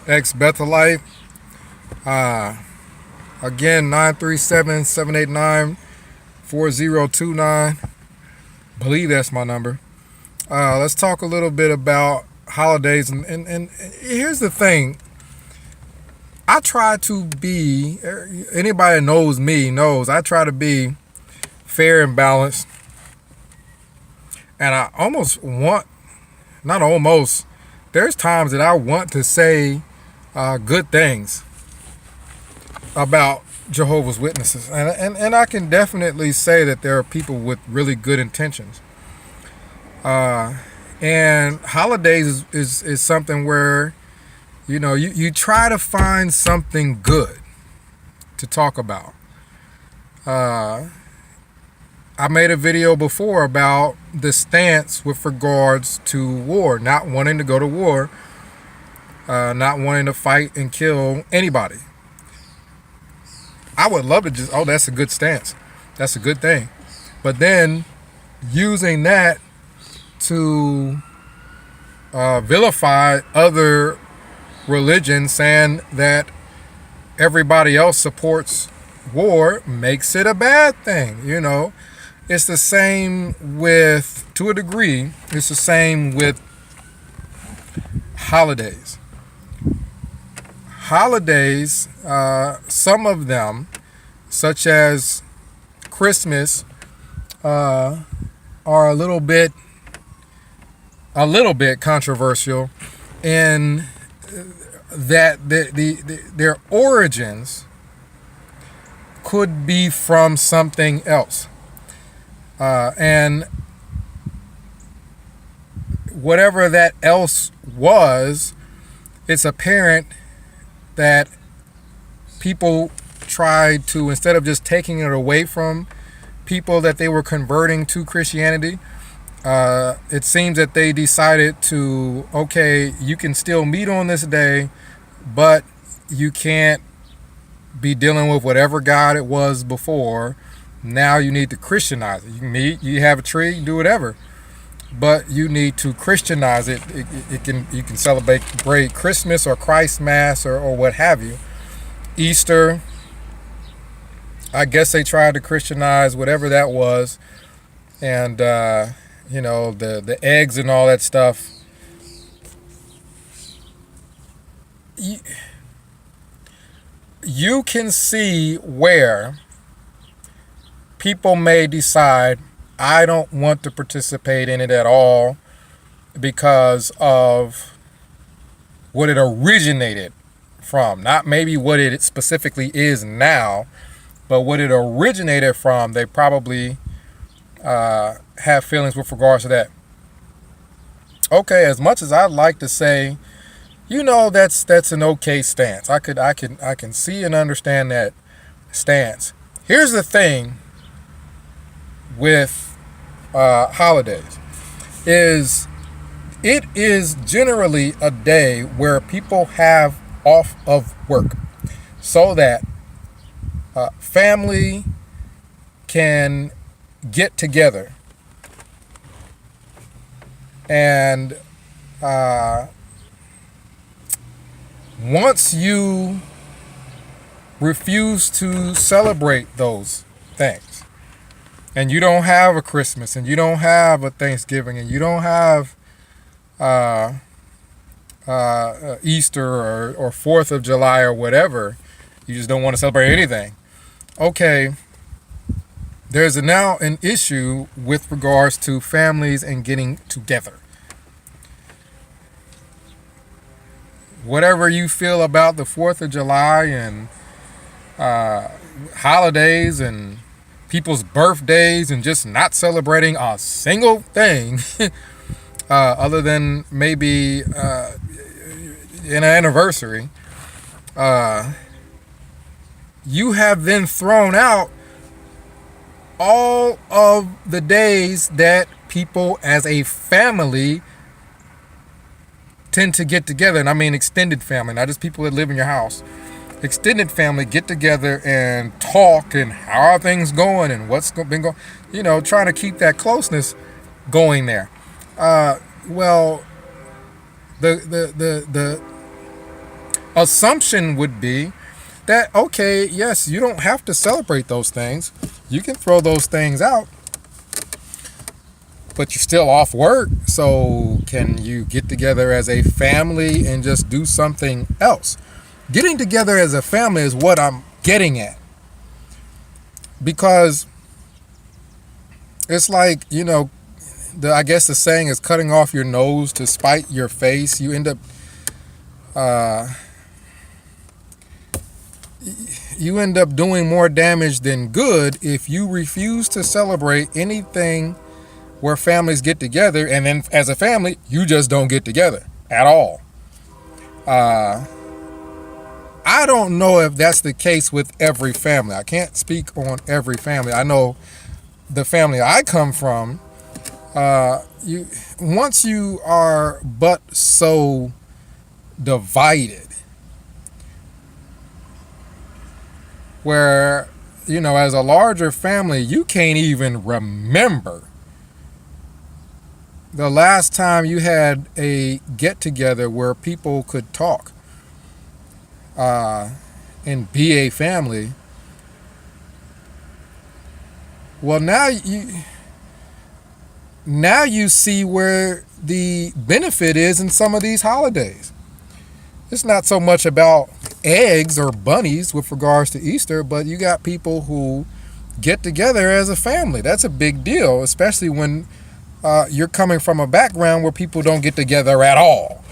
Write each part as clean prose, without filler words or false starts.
ex Bethelite. Uh, Again, 937-789-4029. Believe that's my number. Let's talk a little bit about holidays. And here's the thing. I try to be, anybody that knows me knows, I try to be fair and balanced. And I almost want, not almost, there's times that I want to say good things about Jehovah's Witnesses. And I can definitely say that there are people with really good intentions. And holidays is something where, you try to find something good to talk about. I made a video before about the stance with regards to war, not wanting to go to war, not wanting to fight and kill anybody. I would love to just, that's a good stance. That's a good thing. But then using that to vilify other religions, saying that everybody else supports war, makes it a bad thing. It's the same with, to a degree, it's the same with holidays. Holidays, some of them, such as Christmas, are a little bit controversial in that their origins could be from something else. And whatever that else was, it's apparent that people tried to, instead of just taking it away from people that they were converting to Christianity, it seems that they decided to, okay, you can still meet on this day, but you can't be dealing with whatever God it was before. Now you need to Christianize it. You can meet, you have a tree, you do whatever, but you need to Christianize it. You can celebrate Christmas or Christ Mass or what have you. Easter, I guess they tried to Christianize whatever that was, and the eggs and all that stuff. You can see where people may decide, I don't want to participate in it at all because of what it originated from. Not maybe what it specifically is now, but what it originated from. They probably have feelings with regards to that. Okay, as much as I'd like to say, that's an okay stance. I can see and understand that stance. Here's the thing with holidays is it is generally a day where people have off of work so that family can get together and once you refuse to celebrate those things, and you don't have a Christmas, and you don't have a Thanksgiving, and you don't have Easter or 4th of July or whatever, you just don't want to celebrate anything. Okay, there's now an issue with regards to families and getting together. Whatever you feel about the 4th of July and holidays and people's birthdays and just not celebrating a single thing other than maybe an anniversary, you have then thrown out all of the days that people as a family tend to get together. And I mean extended family, not just people that live in your house. Extended family get together and talk and how are things going and what's been going, trying to keep that closeness going there. Well, the assumption would be that, okay, yes, you don't have to celebrate those things. You can throw those things out, but you're still off work. So can you get together as a family and just do something else? Getting together as a family is what I'm getting at. Because it's like, I guess the saying is cutting off your nose to spite your face. You end up doing more damage than good if you refuse to celebrate anything where families get together, and then as a family, you just don't get together at all. I don't know if that's the case with every family. I can't speak on every family. I know the family I come from, once you are but so divided, where, as a larger family, you can't even remember the last time you had a get together where people could talk and be a family. Well, now you see where the benefit is in some of these holidays. It's not so much about eggs or bunnies with regards to Easter, but you got people who get together as a family. That's a big deal, especially when you're coming from a background where people don't get together at all.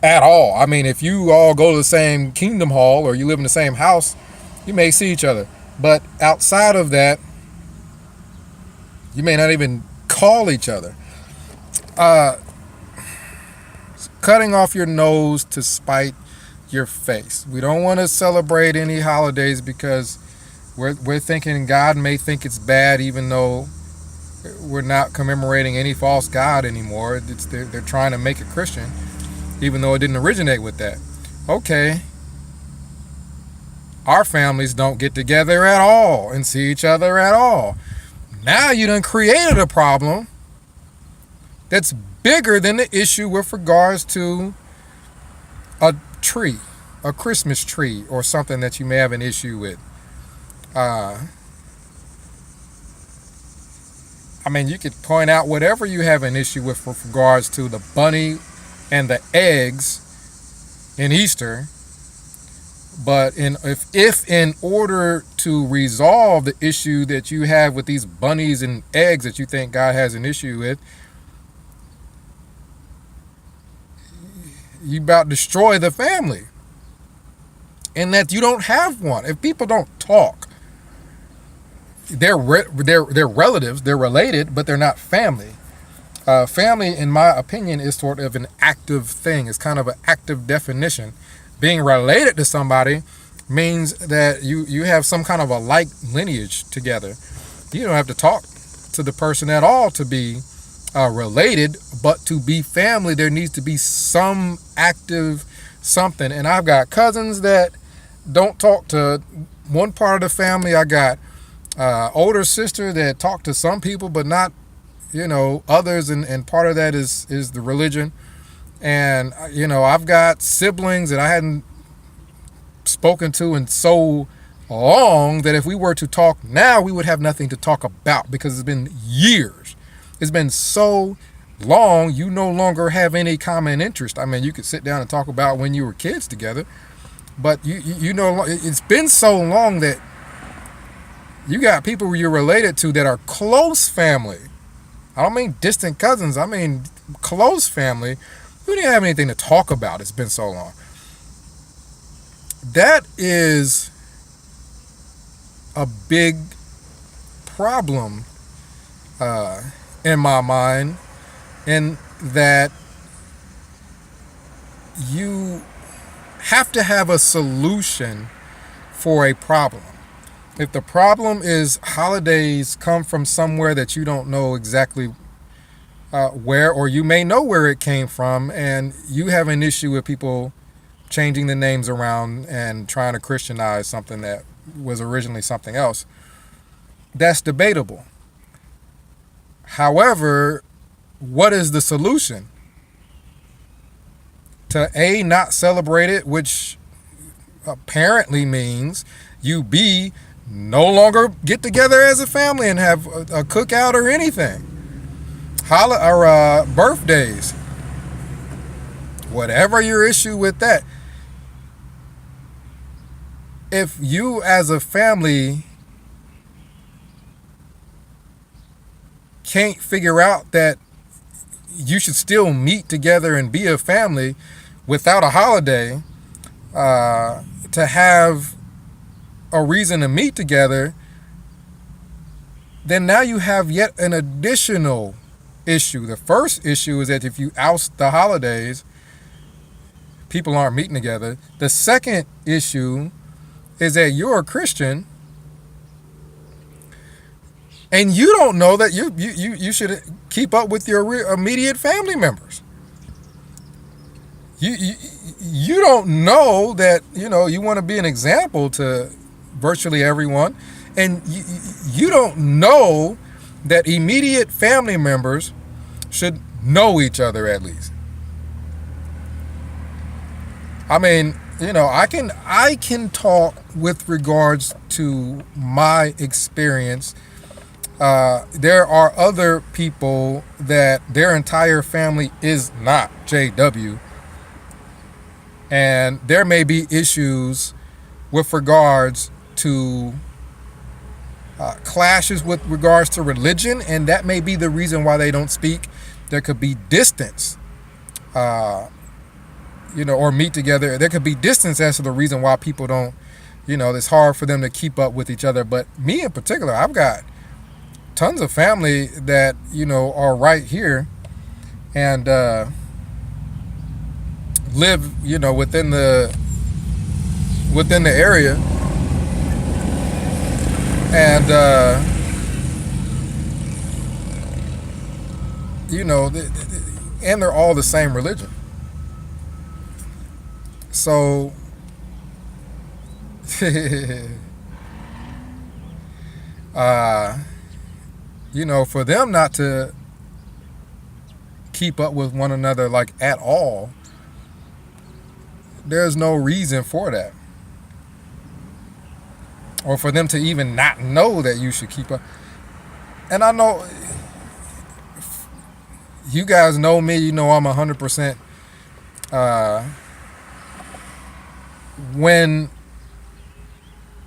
At all. I mean, if you all go to the same Kingdom Hall or you live in the same house, you may see each other. But outside of that, you may not even call each other. Cutting off your nose to spite your face. We don't want to celebrate any holidays because we're thinking God may think it's bad, even though we're not commemorating any false god anymore. They're trying to make it Christian, even though it didn't originate with that. Okay. Our families don't get together at all and see each other at all. Now you done created a problem that's bigger than the issue with regards to a tree, a Christmas tree, or something that you may have an issue with. You could point out whatever you have an issue with regards to the bunny and the eggs in Easter. But if in order to resolve the issue that you have with these bunnies and eggs that you think God has an issue with, you about to destroy the family. And that you don't have one. If people don't talk, they're relatives, they're related, but they're not family. Family, in my opinion, is sort of an active thing. It's kind of an active definition. Being related to somebody means that you have some kind of a like lineage together. You don't have to talk to the person at all to be related, but to be family, there needs to be some active something. And I've got cousins that don't talk to one part of the family. I got older sister that talk to some people, but not, others. And part of that is the religion. And, I've got siblings that I hadn't spoken to in so long that if we were to talk now, we would have nothing to talk about because it's been years. It's been so long, you no longer have any common interest. You could sit down and talk about when you were kids together, but it's been so long that you got people you're related to that are close family. I don't mean distant cousins. I mean close family. We didn't have anything to talk about. It's been so long. That is a big problem in my mind, in that you have to have a solution for a problem. If the problem is holidays come from somewhere that you don't know exactly where, or you may know where it came from, and you have an issue with people changing the names around and trying to Christianize something that was originally something else, that's debatable. However, what is the solution? To A, not celebrate it, which apparently means you B, no longer get together as a family and have a cookout or anything. Birthdays. Whatever your issue with that. If you as a family can't figure out that you should still meet together and be a family without a holiday, to have a reason to meet together, then now you have yet an additional issue. The first issue is that if you oust the holidays, people aren't meeting together. The second issue is that you're a Christian and you don't know that you should keep up with your immediate family members. You don't know that, you want to be an example to virtually everyone, and you don't know that immediate family members should know each other at least. I mean, I can talk with regards to my experience. There are other people that their entire family is not JW, and there may be issues with regards to clashes with regards to religion, and that may be the reason why they don't speak. There could be distance, or meet together. There could be distance as to the reason why people don't, it's hard for them to keep up with each other. But me in particular, I've got tons of family that, are right here and live, within the area. And, and they're all the same religion. So, for them not to keep up with one another like at all, there's no reason for that. Or for them to even not know that you should keep up. And I know you guys know me, I'm 100%. When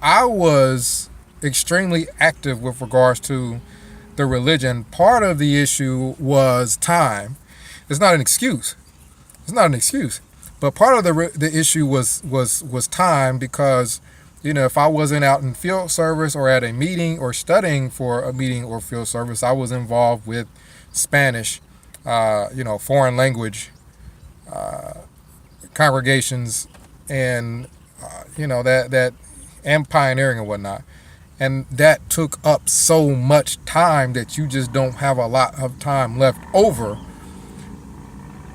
I was extremely active with regards to the religion, part of the issue was time. It's not an excuse. But part of the issue was time, because if I wasn't out in field service or at a meeting or studying for a meeting or field service, I was involved with Spanish, foreign language congregations, and that and pioneering and whatnot. And that took up so much time that you just don't have a lot of time left over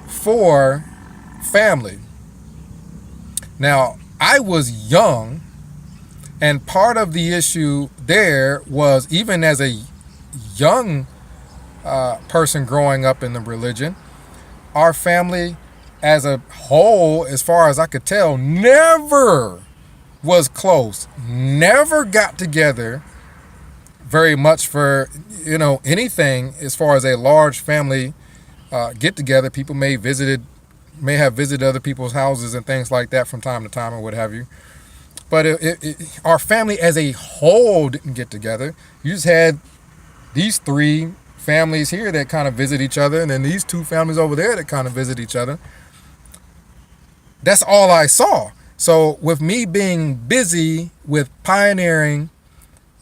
for family. Now, I was young, and part of the issue there was, even as a young person growing up in the religion, our family as a whole, as far as I could tell, never was close, never got together very much for, anything as far as a large family get together. People may have visited other people's houses and things like that from time to time or what have you. But our family as a whole didn't get together. You just had these three families here that kind of visit each other, and then these two families over there that kind of visit each other. That's all I saw. So with me being busy with pioneering,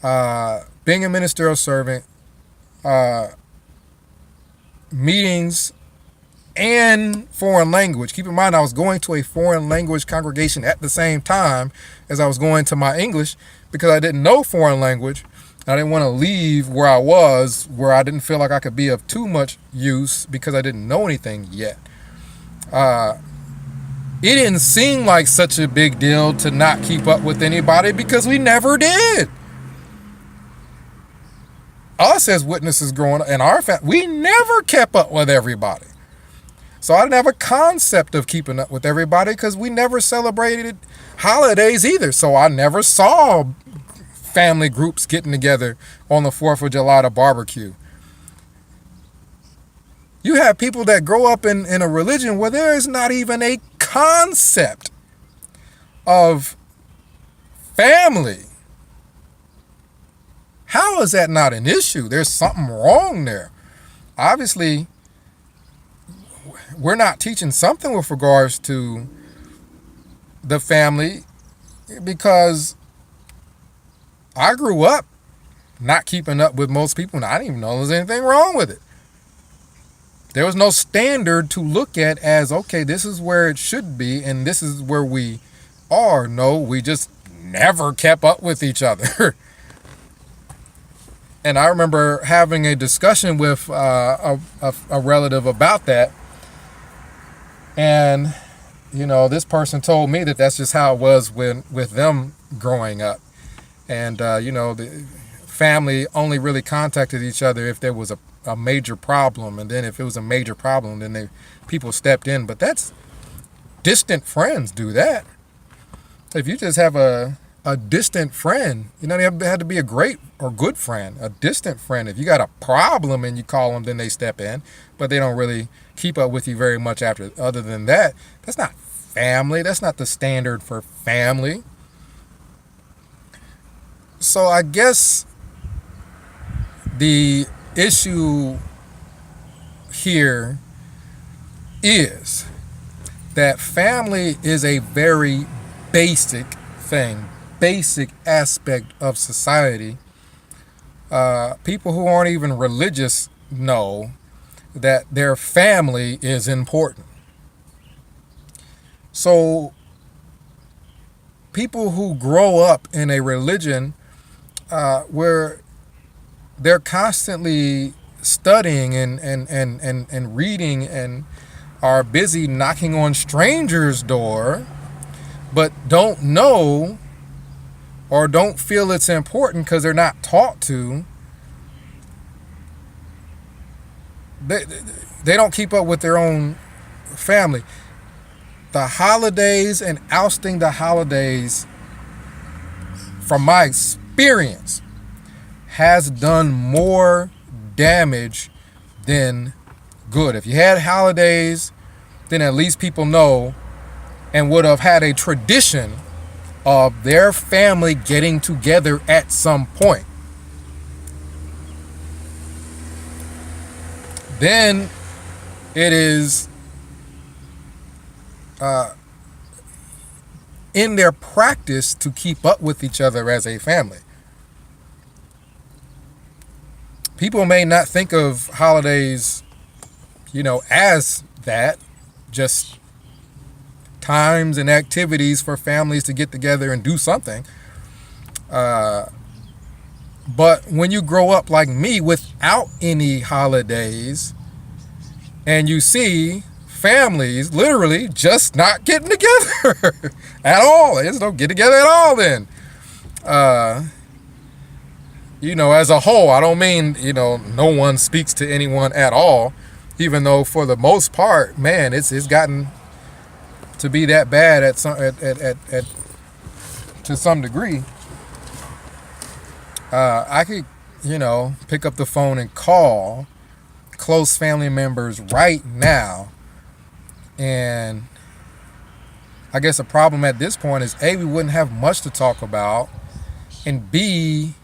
being a ministerial servant, meetings, and foreign language. Keep in mind, I was going to a foreign language congregation at the same time as I was going to my English, because I didn't know foreign language. I didn't want to leave where I was, where I didn't feel like I could be of too much use, because I didn't know anything yet. It didn't seem like such a big deal to not keep up with anybody, because we never did. Us as witnesses growing up in our family, we never kept up with everybody. So I didn't have a concept of keeping up with everybody because we never celebrated holidays either. So I never saw family groups getting together on the 4th of July to barbecue. You have people that grow up in a religion where there is not even a concept of family. How is that not an issue? There's something wrong there. Obviously, we're not teaching something with regards to the family, because I grew up not keeping up with most people, and I didn't even know there was anything wrong with it. There was no standard to look at as, okay, this is where it should be, and this is where we are. No, we just never kept up with each other. And I remember having a discussion with a relative about that. And, this person told me that that's just how it was with them growing up. And, the family only really contacted each other if there was a major problem. And then if it was a major problem, then people stepped in. But that's distant friends do that. If you just have a distant friend, they had to be a great or good friend. A distant friend, if you got a problem and you call them, then they step in. But they don't really keep up with you very much after. Other than that, that's not family. That's not the standard for family. So I guess the issue here is that family is a very basic thing, basic aspect of society. People who aren't even religious know that their family is important. So people who grow up in a religion where they're constantly studying and reading and are busy knocking on strangers' door, but don't know or don't feel it's important because they're not taught to, they don't keep up with their own family. The holidays and ousting the holidays, from my experience, has done more damage than good. If you had holidays, then at least people know and would have had a tradition of their family getting together at some point. Then it is in their practice to keep up with each other as a family. People may not think of holidays, as that, just times and activities for families to get together and do something. But when you grow up like me without any holidays, and you see families literally just not getting together at all, they just don't get together at all then. As a whole, I don't mean, no one speaks to anyone at all, even though for the most part, man, it's gotten to be that bad to some degree. I could, pick up the phone and call close family members right now, and I guess the problem at this point is A, we wouldn't have much to talk about, and B,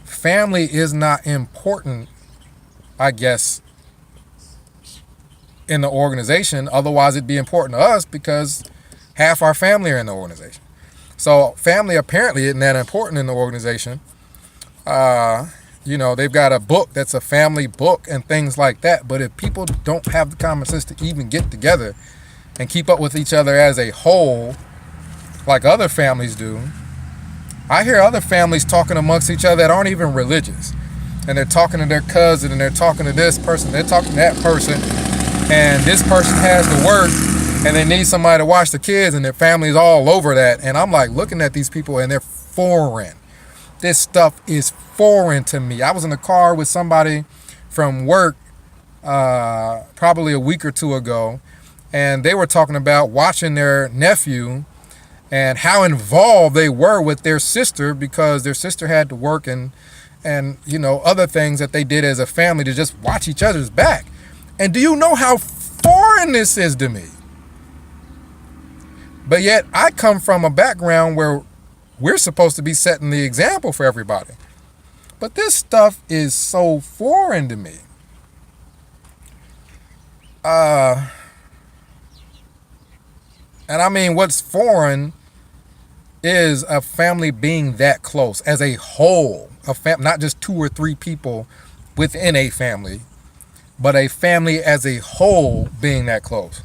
family is not important, I guess, in the organization. Otherwise it'd be important to us because half our family are in the organization. So family apparently isn't that important in the organization. They've got a book that's a family book and things like that. But if people don't have the common sense to even get together and keep up with each other as a whole, like other families do, I hear other families talking amongst each other that aren't even religious. And they're talking to their cousin, and they're talking to this person, they're talking to that person, and this person has to work, and they need somebody to watch the kids, and their family's all over that. And I'm like looking at these people, and they're foreign. This stuff is foreign to me. I was in the car with somebody from work probably a week or two ago, and they were talking about watching their nephew and how involved they were with their sister because their sister had to work and other things that they did as a family to just watch each other's back. And do you know how foreign this is to me? But yet I come from a background where we're supposed to be setting the example for everybody. But this stuff is so foreign to me. And I mean, what's foreign is a family being that close as a whole, not just 2 or 3 people within a family, but a family as a whole being that close.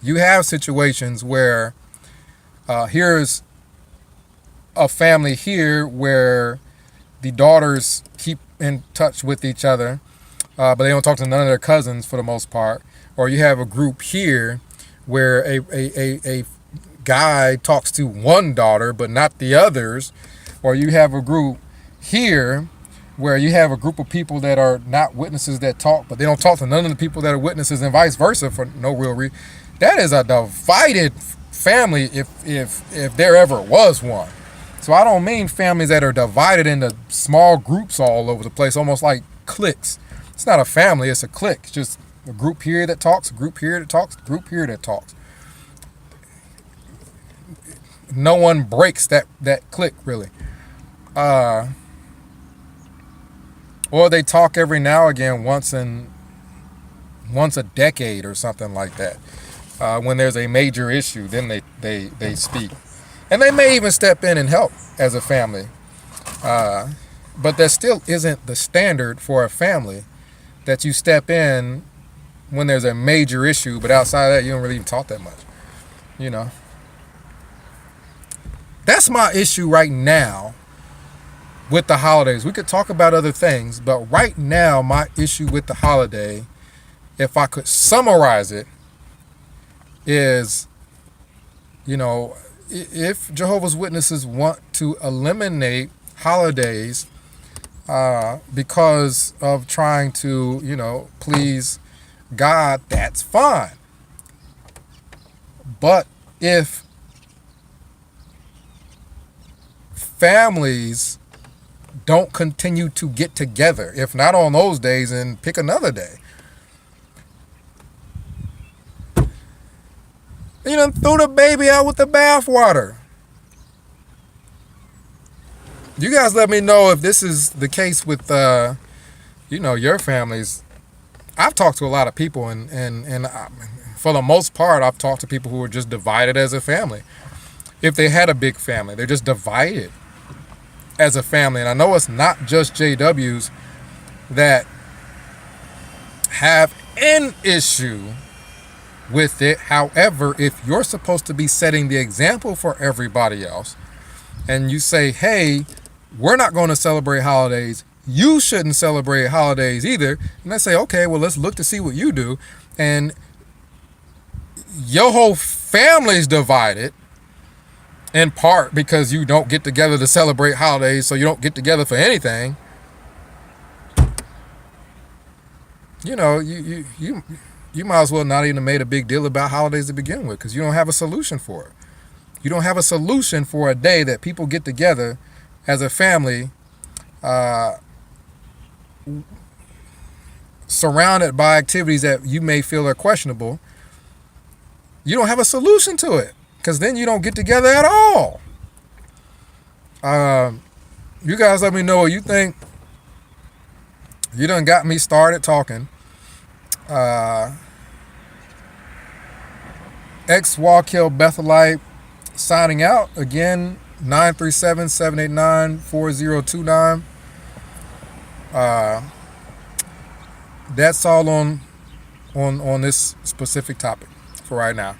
You have situations where here's a family here where the daughters keep in touch with each other, but they don't talk to none of their cousins for the most part. Or you have a group here where a guy talks to one daughter but not the others. Or you have a group here where you have a group of people that are not witnesses that talk, but they don't talk to none of the people that are witnesses, and vice versa for no real reason. That is a divided family if there ever was one. So I don't mean families that are divided into small groups all over the place, almost like cliques. It's not a family, it's a clique. It's just a group here that talks, a group here that talks, a group here that talks. No one breaks that clique, really. Or they talk every now and again, once a decade or something like that. When there's a major issue, then they speak. And they may even step in and help as a family. But that still isn't the standard for a family, that you step in when there's a major issue, but outside of that, you don't really even talk that much. That's my issue right now with the holidays. We could talk about other things, but right now, my issue with the holiday, if I could summarize it, is, if Jehovah's Witnesses want to eliminate holidays because of trying to, please God, that's fine. But if families don't continue to get together, if not on those days, and pick another day, you done threw the baby out with the bathwater. You guys let me know if this is the case with, your families. I've talked to a lot of people, and for the most part, I've talked to people who are just divided as a family. If they had a big family, they're just divided as a family. And I know it's not just JWs that have an issue with it. However, if you're supposed to be setting the example for everybody else, and you say, hey, we're not going to celebrate holidays, you shouldn't celebrate holidays either, and I say, okay, well, let's look to see what you do, and your whole family's divided in part because you don't get together to celebrate holidays, so you don't get together for anything. You might as well not even have made a big deal about holidays to begin with, because you don't have a solution for it. You don't have a solution for a day that people get together as a family, surrounded by activities that you may feel are questionable. You don't have a solution to it, because then you don't get together at all. You guys let me know what you think. You done got me started talking. Ex-Wallkill Bethelite signing out again. 937-789-4029. That's all on this specific topic for right now.